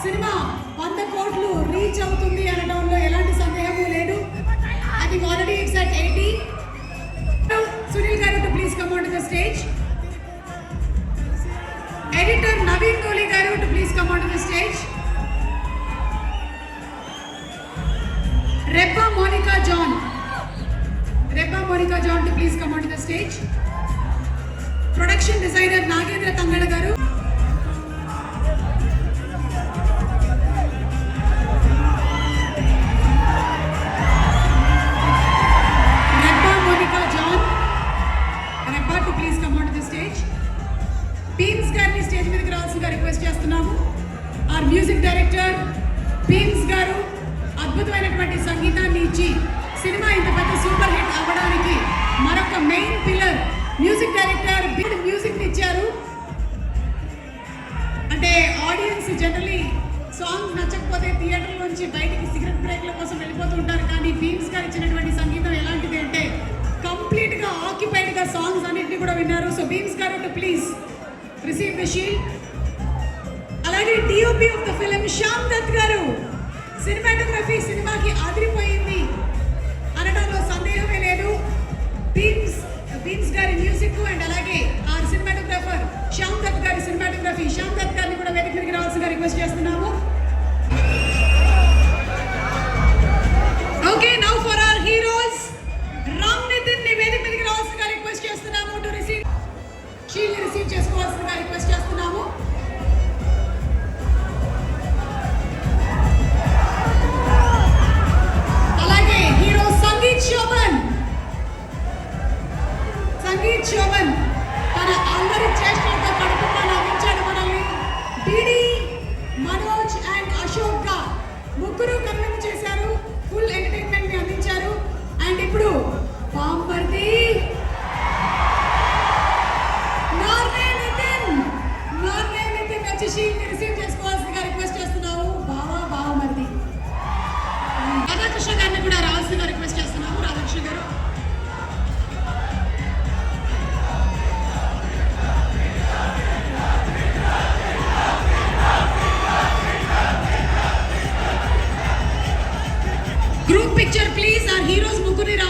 Cinema 100 కోట్లు reach అవుతుంది అనడంలో ఎలాంటి సందేహము లేదు. I think already it's at 80. Sunil garu to please come on to the stage. Editor Naveen Kohli garu to please come on to the stage. Rebba Monica John to please come on to the stage. Production designer Nagendra Thangala garu. Rebba to please come on to the stage. Bheems గారిని stage మీదకి రావాల్సిందిగా request చేస్తున్నాము. Or music director beams గారు అద్భుతమైనటువంటి సంగీతాన్ని ఇచ్చి cinema ఇంత పెద్ద సూపర్ హిట్ అవ్వడానికి మరొక main pillar music director music ఇచ్చారు. అంటే ఆడియన్స్ జనరలీ సాంగ్స్ నచ్చకపోతే థియేటర్ నుంచి బయటికి సిగరెట్ బ్రేక్ల కోసం వెళ్ళిపోతూ ఉంటారు. కానీ బీమ్స్ గారు ఇచ్చినటువంటి సంగీతం ఎలాంటిది అంటే కంప్లీట్ గా ఆక్యుపైడ్ గా సాంగ్స్ అన్నింటినీ కూడా విన్నారు. So Bheems garu to please receive the shield. అలాగే DOP of the film Shyam Dutt garu. Cinematography సినిమాకి అదిరిపోయింది అనడంలో సందేహమే లేదు. బీమ్స్ గారి మ్యూజిక్ అండ్ అలాగే ఆ సినిమాటోగ్రాఫర్ శ్యామ్ దత్ గారి సినిమాటోగ్రఫీ. శ్యామ్ దత్ గారిని కూడా వేదిక మీదకి రావాల్సిందిగా రిక్వెస్ట్ చేస్తున్నాము. Okay, now for our heroes Ram Nithiin ని వేదిక మీదకి రావాల్సిందిగా రిక్వెస్ట్ చేస్తున్నాము. టు రిసీవ్ షీల్డ్ రిసీవ్ చేసుకోవాల్సిందిగా రిక్వెస్ట్ చేస్తున్నాము. అలాగే హీరో సంగీత్ శోభన్ తన అందరి చేష్టలతో కడుపుగా నవ్వించాడు మనల్ని. డిడి, మనోజ్ అండ్ అశోక్ గా ముగ్గురు కన్విన్స్ చేశారు. ఫుల్ ఎంటర్టైన్మెంట్ ని అందించారు. అండ్ ఇప్పుడు బాంబర్ది నార్నే నితిన్ వచ్చి షీల్డ్ రిసీవ్ చేసుకోవాల్సిందిగా రిక్వెస్ట్ చేస్తున్నాము. బావమర్ది రాధాకృష్ణ గారిని కూడా రావాల్సిందిగా రిక్వెస్ట్ చేస్తున్నాము. రాధాకృష్ణ గారు. Group picture please. Our heroes ముగ్గురిని రావాలి.